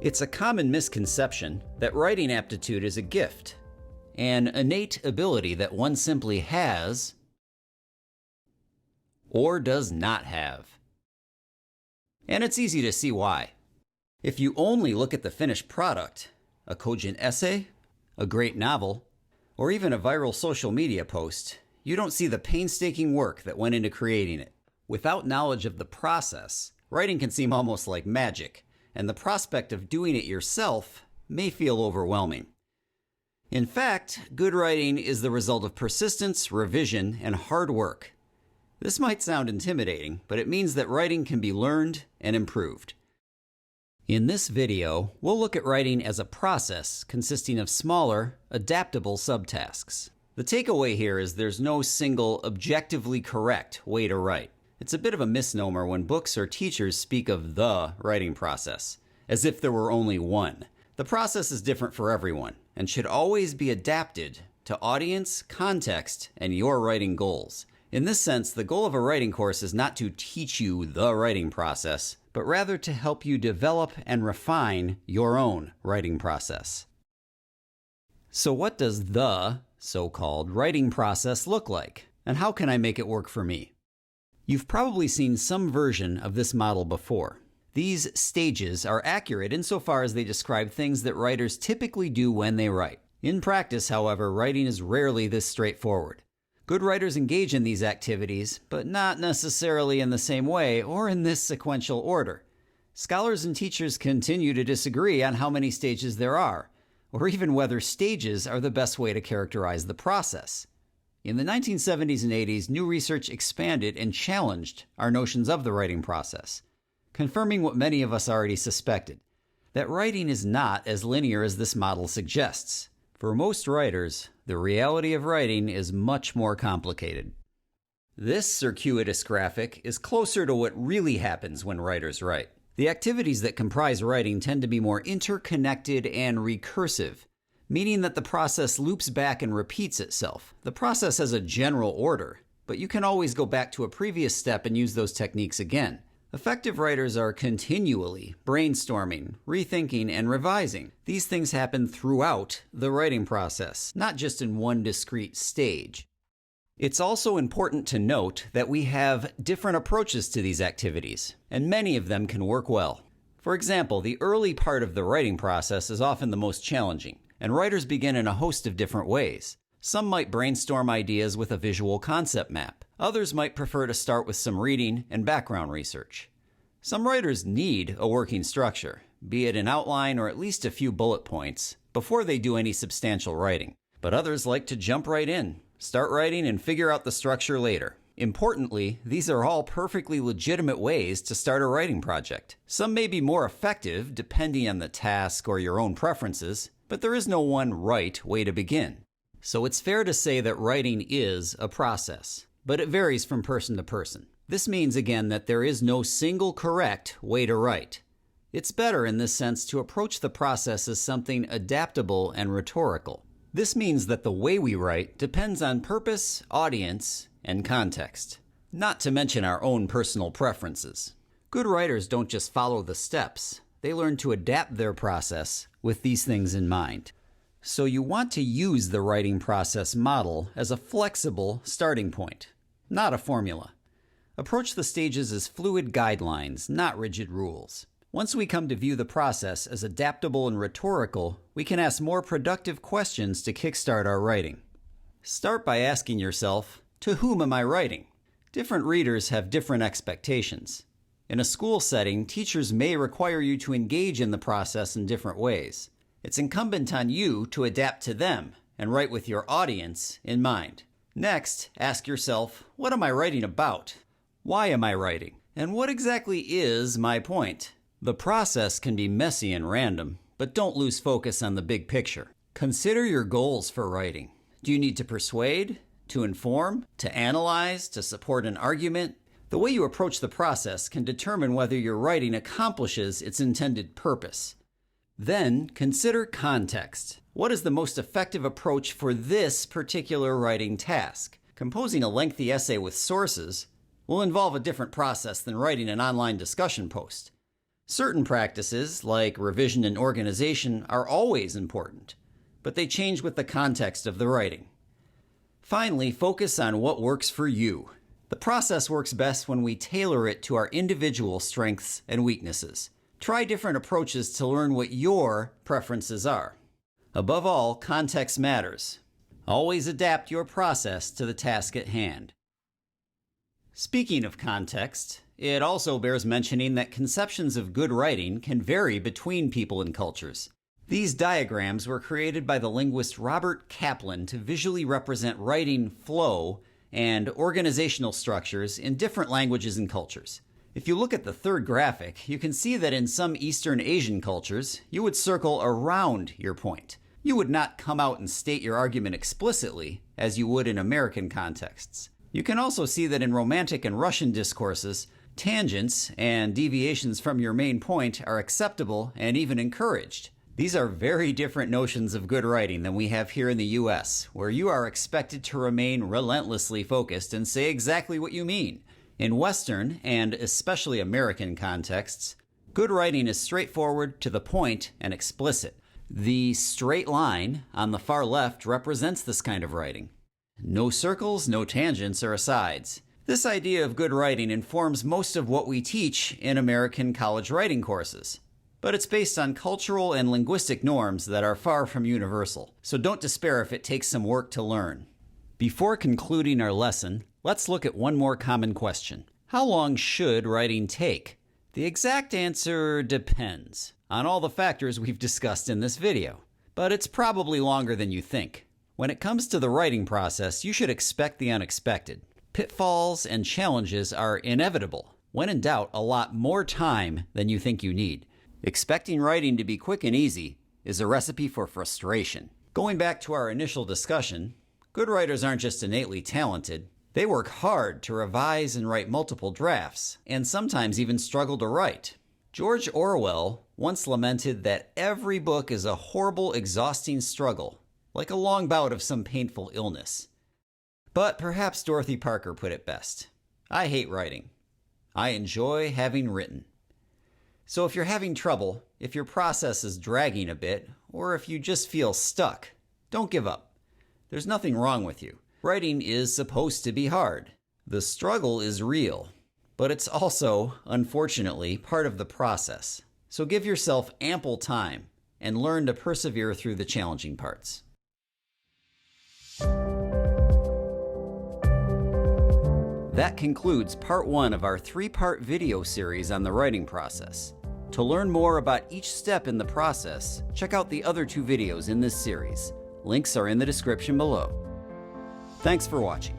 It's a common misconception that writing aptitude is a gift, an innate ability that one simply has or does not have. And it's easy to see why. If you only look at the finished product, a cogent essay, a great novel, or even a viral social media post, you don't see the painstaking work that went into creating it. Without knowledge of the process, writing can seem almost like magic, and the prospect of doing it yourself may feel overwhelming. In fact, good writing is the result of persistence, revision, and hard work. This might sound intimidating, but it means that writing can be learned and improved. In this video, we'll look at writing as a process consisting of smaller, adaptable subtasks. The takeaway here is there's no single, objectively correct way to write. It's a bit of a misnomer when books or teachers speak of the writing process, as if there were only one. The process is different for everyone, and should always be adapted to audience, context, and your writing goals. In this sense, the goal of a writing course is not to teach you the writing process, but rather to help you develop and refine your own writing process. So what does the so-called writing process look like, and how can I make it work for me? You've probably seen some version of this model before. These stages are accurate insofar as they describe things that writers typically do when they write. In practice, however, writing is rarely this straightforward. Good writers engage in these activities, but not necessarily in the same way or in this sequential order. Scholars and teachers continue to disagree on how many stages there are, or even whether stages are the best way to characterize the process. In the 1970s and 80s, new research expanded and challenged our notions of the writing process, confirming what many of us already suspected, that writing is not as linear as this model suggests. For most writers, the reality of writing is much more complicated. This circuitous graphic is closer to what really happens when writers write. The activities that comprise writing tend to be more interconnected and recursive, meaning that the process loops back and repeats itself. The process has a general order, but you can always go back to a previous step and use those techniques again. Effective writers are continually brainstorming, rethinking, and revising. These things happen throughout the writing process, not just in one discrete stage. It's also important to note that we have different approaches to these activities, and many of them can work well. For example, the early part of the writing process is often the most challenging, and writers begin in a host of different ways. Some might brainstorm ideas with a visual concept map. Others might prefer to start with some reading and background research. Some writers need a working structure, be it an outline or at least a few bullet points, before they do any substantial writing. But others like to jump right in, start writing and figure out the structure later. Importantly, these are all perfectly legitimate ways to start a writing project. Some may be more effective depending on the task or your own preferences, but there is no one right way to begin. So it's fair to say that writing is a process, but it varies from person to person. This means, again, that there is no single correct way to write. It's better in this sense to approach the process as something adaptable and rhetorical. This means that the way we write depends on purpose, audience, and context, not to mention our own personal preferences. Good writers don't just follow the steps, they learn to adapt their process with these things in mind. So you want to use the writing process model as a flexible starting point, not a formula. Approach the stages as fluid guidelines, not rigid rules. Once we come to view the process as adaptable and rhetorical, we can ask more productive questions to kickstart our writing. Start by asking yourself, to whom am I writing? Different readers have different expectations. In a school setting, teachers may require you to engage in the process in different ways. It's incumbent on you to adapt to them and write with your audience in mind. Next, ask yourself, what am I writing about? Why am I writing? And what exactly is my point? The process can be messy and random, but don't lose focus on the big picture. Consider your goals for writing. Do you need to persuade, to inform, to analyze, to support an argument? The way you approach the process can determine whether your writing accomplishes its intended purpose. Then, consider context. What is the most effective approach for this particular writing task? Composing a lengthy essay with sources will involve a different process than writing an online discussion post. Certain practices, like revision and organization, are always important, but they change with the context of the writing. Finally, focus on what works for you. The process works best when we tailor it to our individual strengths and weaknesses. Try different approaches to learn what your preferences are. Above all, context matters. Always adapt your process to the task at hand. Speaking of context, it also bears mentioning that conceptions of good writing can vary between people and cultures. These diagrams were created by the linguist Robert Kaplan to visually represent writing flow and organizational structures in different languages and cultures. If you look at the third graphic, you can see that in some Eastern Asian cultures, you would circle around your point. You would not come out and state your argument explicitly, as you would in American contexts. You can also see that in Romantic and Russian discourses, tangents and deviations from your main point are acceptable and even encouraged. These are very different notions of good writing than we have here in the US, where you are expected to remain relentlessly focused and say exactly what you mean. In Western, and especially American contexts, good writing is straightforward, to the point, and explicit. The straight line on the far left represents this kind of writing. No circles, no tangents or asides. This idea of good writing informs most of what we teach in American college writing courses. But it's based on cultural and linguistic norms that are far from universal, so don't despair if it takes some work to learn. Before concluding our lesson, let's look at one more common question. How long should writing take? The exact answer depends on all the factors we've discussed in this video, but it's probably longer than you think. When it comes to the writing process, you should expect the unexpected. Pitfalls and challenges are inevitable. When in doubt, allot more time than you think you need. Expecting writing to be quick and easy is a recipe for frustration. Going back to our initial discussion, good writers aren't just innately talented. They work hard to revise and write multiple drafts, and sometimes even struggle to write. George Orwell once lamented that every book is a horrible, exhausting struggle, like a long bout of some painful illness. But perhaps Dorothy Parker put it best. I hate writing. I enjoy having written. So if you're having trouble, if your process is dragging a bit, or if you just feel stuck, don't give up. There's nothing wrong with you. Writing is supposed to be hard. The struggle is real, but it's also, unfortunately, part of the process. So give yourself ample time and learn to persevere through the challenging parts. That concludes part 1 of our 3-part video series on the writing process. To learn more about each step in the process, check out the other 2 videos in this series. Links are in the description below. Thanks for watching.